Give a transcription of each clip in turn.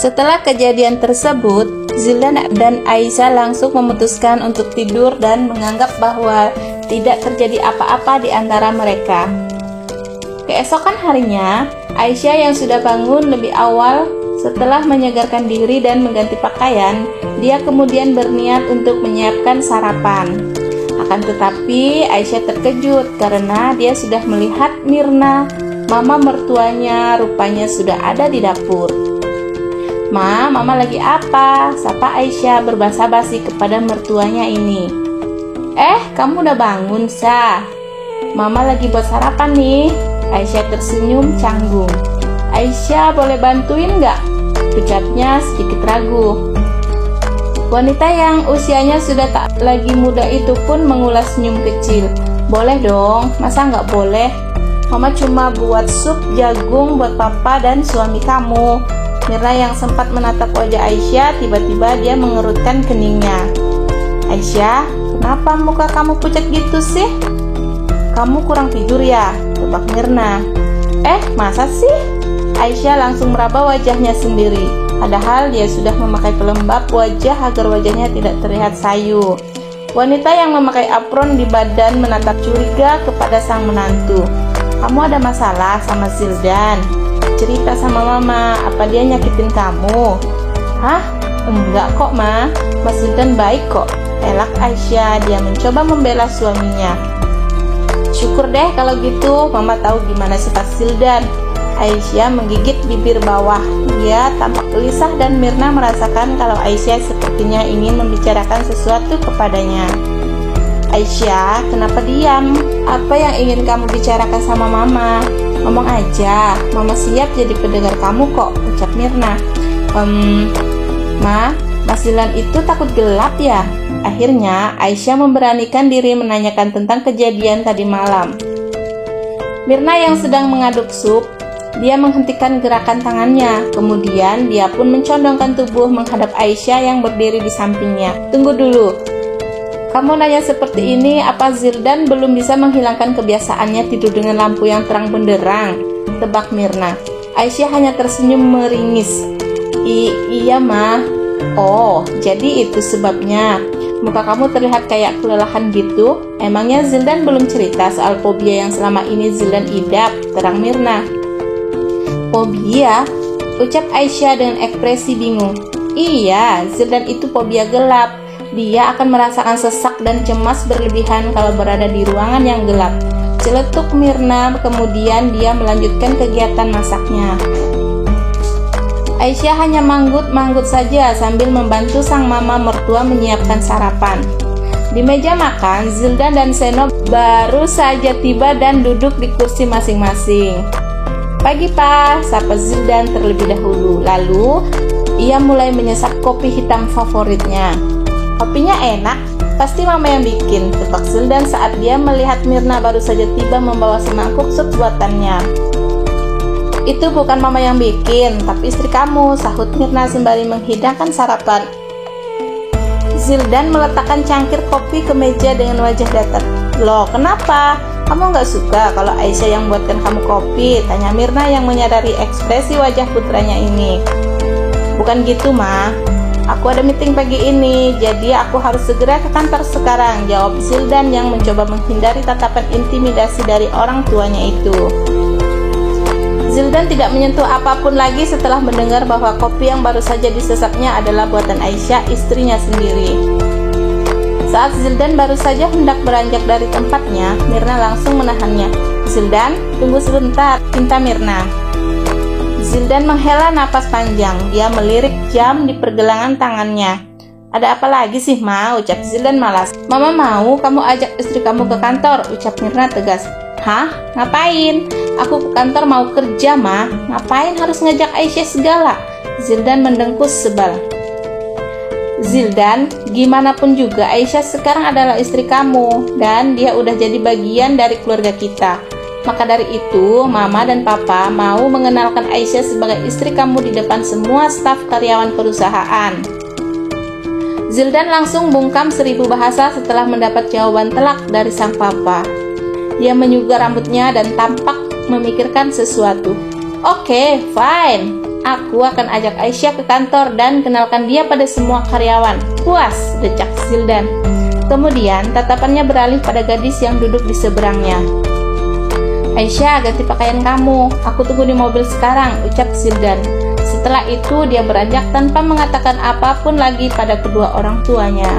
Setelah kejadian tersebut, Zildan dan Aisyah langsung memutuskan untuk tidur dan menganggap bahwa tidak terjadi apa-apa di antara mereka. Keesokan harinya, Aisyah yang sudah bangun lebih awal setelah menyegarkan diri dan mengganti pakaian, dia kemudian berniat untuk menyiapkan sarapan. Akan tetapi, Aisyah terkejut karena dia sudah melihat Mirna, mama mertuanya, rupanya sudah ada di dapur. "Ma, mama lagi apa?" sapa Aisyah berbasa-basi kepada mertuanya ini. Kamu udah bangun, Sa?" "Mama lagi buat sarapan nih." Aisyah tersenyum canggung. "Aisyah, boleh bantuin nggak?" ucapnya sedikit ragu. Wanita yang usianya sudah tak lagi muda itu pun mengulas senyum kecil. "Boleh dong, masa nggak boleh? Mama cuma buat sup jagung buat papa dan suami kamu." Mirna yang sempat menatap wajah Aisyah, tiba-tiba dia mengerutkan keningnya. "Aisyah, kenapa muka kamu pucat gitu sih? Kamu kurang tidur ya?" tebak Mirna. Masa sih?" Aisyah langsung meraba wajahnya sendiri, padahal dia sudah memakai pelembab wajah agar wajahnya tidak terlihat sayu. Wanita yang memakai apron di badan menatap curiga kepada sang menantu. "Kamu ada masalah sama Zildan? Cerita sama mama, apa dia nyakitin kamu?" "Hah? Enggak kok, Ma. Mas Zildan baik kok," elak Aisyah. Dia mencoba membela suaminya. "Syukur deh kalau gitu, mama tahu gimana sifat Zildan." Aisyah menggigit bibir bawah. Dia tampak gelisah dan Mirna merasakan kalau Aisyah sepertinya ingin membicarakan sesuatu kepadanya. "Aisyah, kenapa diam? Apa yang ingin kamu bicarakan sama mama? Ngomong aja, mama siap jadi pendengar kamu kok," ucap Mirna. Ma, Mas Zildan itu takut gelap ya?" Akhirnya Aisyah memberanikan diri menanyakan tentang kejadian tadi malam. Mirna yang sedang mengaduk sup, dia menghentikan gerakan tangannya. Kemudian dia pun mencondongkan tubuh menghadap Aisyah yang berdiri di sampingnya. "Tunggu dulu. Kamu nanya seperti ini, apa Zildan belum bisa menghilangkan kebiasaannya tidur dengan lampu yang terang benderang?" tebak Mirna. Aisyah hanya tersenyum meringis. Iya, Ma." "Oh, jadi itu sebabnya. Muka kamu terlihat kayak kelelahan gitu. Emangnya Zildan belum cerita soal fobia yang selama ini Zildan idap?" terang Mirna. "Fobia?" ucap Aisyah dengan ekspresi bingung. "Iya, Zildan itu fobia gelap. Dia akan merasakan sesak dan cemas berlebihan kalau berada di ruangan yang gelap," celetuk Mirna. Kemudian dia melanjutkan kegiatan masaknya. Aisyah hanya manggut-manggut saja sambil membantu sang mama mertua menyiapkan sarapan. Di meja makan, Zildan dan Seno baru saja tiba dan duduk di kursi masing-masing. "Pagi, Pak," sapa Zildan terlebih dahulu. Lalu, ia mulai menyesap kopi hitam favoritnya. "Kopinya enak, pasti mama yang bikin," tebak Zildan saat dia melihat Mirna baru saja tiba membawa semangkuk sup buatannya. "Itu bukan mama yang bikin, tapi istri kamu," sahut Mirna sembari menghidangkan sarapan. Zildan meletakkan cangkir kopi ke meja dengan wajah datar. "Loh, kenapa? Kamu nggak suka kalau Aisyah yang buatkan kamu kopi?" tanya Mirna yang menyadari ekspresi wajah putranya ini. "Bukan gitu, Ma. Aku ada meeting pagi ini, jadi aku harus segera ke kantor sekarang," jawab Zildan yang mencoba menghindari tatapan intimidasi dari orang tuanya itu. Zildan tidak menyentuh apapun lagi setelah mendengar bahwa kopi yang baru saja disesapnya adalah buatan Aisyah, istrinya sendiri. Saat Zildan baru saja hendak beranjak dari tempatnya, Mirna langsung menahannya. "Zildan, tunggu sebentar," pinta Mirna. Zildan menghela napas panjang. Dia melirik jam di pergelangan tangannya. "Ada apa lagi sih, Ma?" ucap Zildan malas. "Mama mau kamu ajak istri kamu ke kantor," ucap Mirna tegas. "Hah? Ngapain? Aku ke kantor mau kerja, Ma. Ngapain harus ngajak Aisyah segala?" Zildan mendengkus sebal. "Zildan, gimana pun juga Aisyah sekarang adalah istri kamu, dan dia udah jadi bagian dari keluarga kita. Maka dari itu, Mama dan Papa mau mengenalkan Aisyah sebagai istri kamu di depan semua staf karyawan perusahaan." Zildan langsung bungkam 1000 bahasa setelah mendapat jawaban telak dari sang papa. Dia menyugar rambutnya dan tampak memikirkan sesuatu. "Oke, fine. Aku akan ajak Aisyah ke kantor dan kenalkan dia pada semua karyawan. Puas, decak Zildan. Kemudian tatapannya beralih pada gadis yang duduk di seberangnya. Aisyah, ganti pakaian kamu. Aku tunggu di mobil sekarang, ucap Zildan. Setelah itu dia beranjak tanpa mengatakan apapun lagi pada kedua orang tuanya.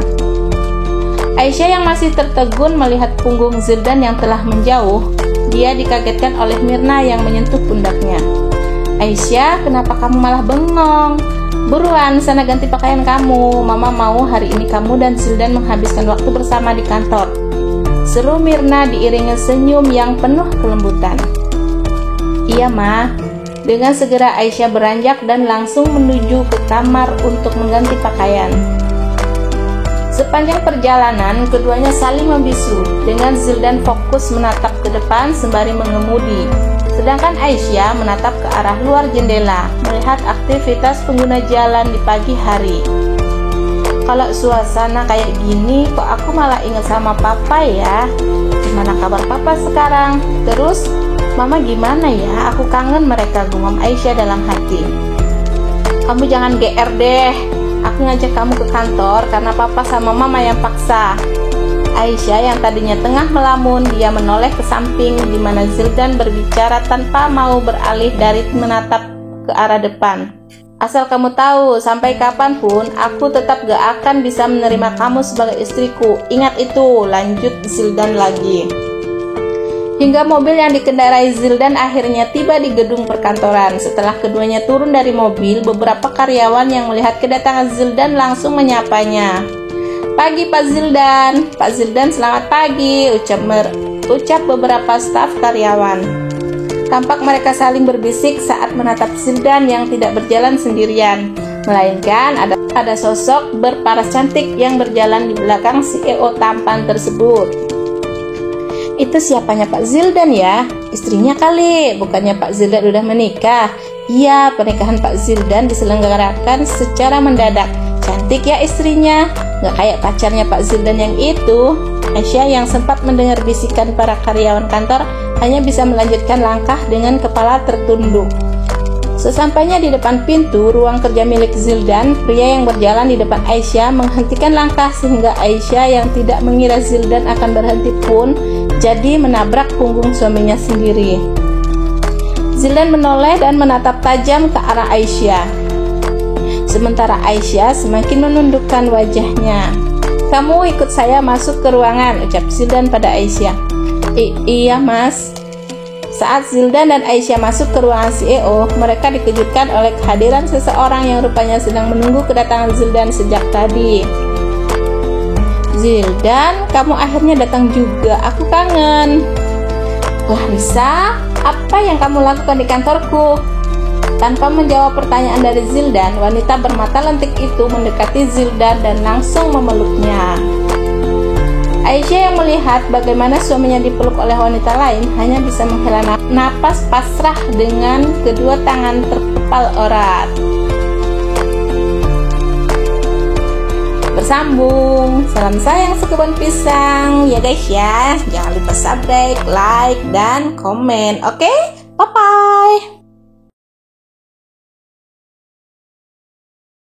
Aisyah yang masih tertegun melihat punggung Zildan yang telah menjauh. Dia dikagetkan oleh Mirna yang menyentuh pundaknya. Aisyah, kenapa kamu malah bengong? Buruan, sana ganti pakaian kamu. Mama mau hari ini kamu dan Zildan menghabiskan waktu bersama di kantor. Seru Mirna diiringi senyum yang penuh kelembutan. Iya, Ma. Dengan segera Aisyah beranjak dan langsung menuju ke kamar untuk mengganti pakaian. Sepanjang perjalanan, keduanya saling membisu, dengan Zildan fokus menatap ke depan sembari mengemudi. Sedangkan Aisyah menatap ke arah luar jendela, melihat aktivitas pengguna jalan di pagi hari. Kalau suasana kayak gini, kok aku malah ingat sama Papa ya? Gimana kabar Papa sekarang? Terus, Mama gimana ya? Aku kangen mereka, gumam Aisyah dalam hati. Kamu jangan GR deh. Aku ngajak kamu ke kantor karena Papa sama Mama yang paksa. Aisyah yang tadinya tengah melamun, dia menoleh ke samping di mana Zildan berbicara tanpa mau beralih dari menatap ke arah depan. Asal kamu tahu, sampai kapanpun aku tetap gak akan bisa menerima kamu sebagai istriku. Ingat itu, lanjut Zildan lagi. Hingga mobil yang dikendarai Zildan akhirnya tiba di gedung perkantoran. Setelah keduanya turun dari mobil, beberapa karyawan yang melihat kedatangan Zildan langsung menyapanya. Pagi Pak Zildan. Pak Zildan, selamat pagi, ucap beberapa staf karyawan. Tampak mereka saling berbisik saat menatap Zildan yang tidak berjalan sendirian, melainkan ada sosok berparas cantik yang berjalan di belakang CEO tampan tersebut. Itu siapanya Pak Zildan ya? Istrinya kali, bukannya Pak Zildan udah menikah? Iya, pernikahan Pak Zildan diselenggarakan secara mendadak. Cantik ya istrinya, gak kayak pacarnya Pak Zildan yang itu. Aisyah yang sempat mendengar bisikan para karyawan kantor hanya bisa melanjutkan langkah dengan kepala tertunduk. Sesampainya di depan pintu ruang kerja milik Zildan, pria yang berjalan di depan Aisyah menghentikan langkah sehingga Aisyah yang tidak mengira Zildan akan berhenti pun jadi menabrak punggung suaminya sendiri. Zildan menoleh dan menatap tajam ke arah Aisyah. Sementara Aisyah semakin menundukkan wajahnya. Kamu ikut saya masuk ke ruangan, ucap Zildan pada Aisyah. Iya mas. Saat Zildan dan Aisyah masuk ke ruangan CEO, mereka dikejutkan oleh kehadiran seseorang yang rupanya sedang menunggu kedatangan Zildan sejak tadi. Zildan, kamu akhirnya datang juga, aku kangen. Wah Risa, apa yang kamu lakukan di kantorku? Tanpa menjawab pertanyaan dari Zildan, wanita bermata lentik itu mendekati Zildan dan langsung memeluknya. Aisyah yang melihat bagaimana suaminya dipeluk oleh wanita lain hanya bisa menghela napas pasrah dengan kedua tangan terkepal erat. Bersambung, salam sayang sekebun pisang ya guys ya. Jangan lupa subscribe, like, dan komen. Oke, bye bye.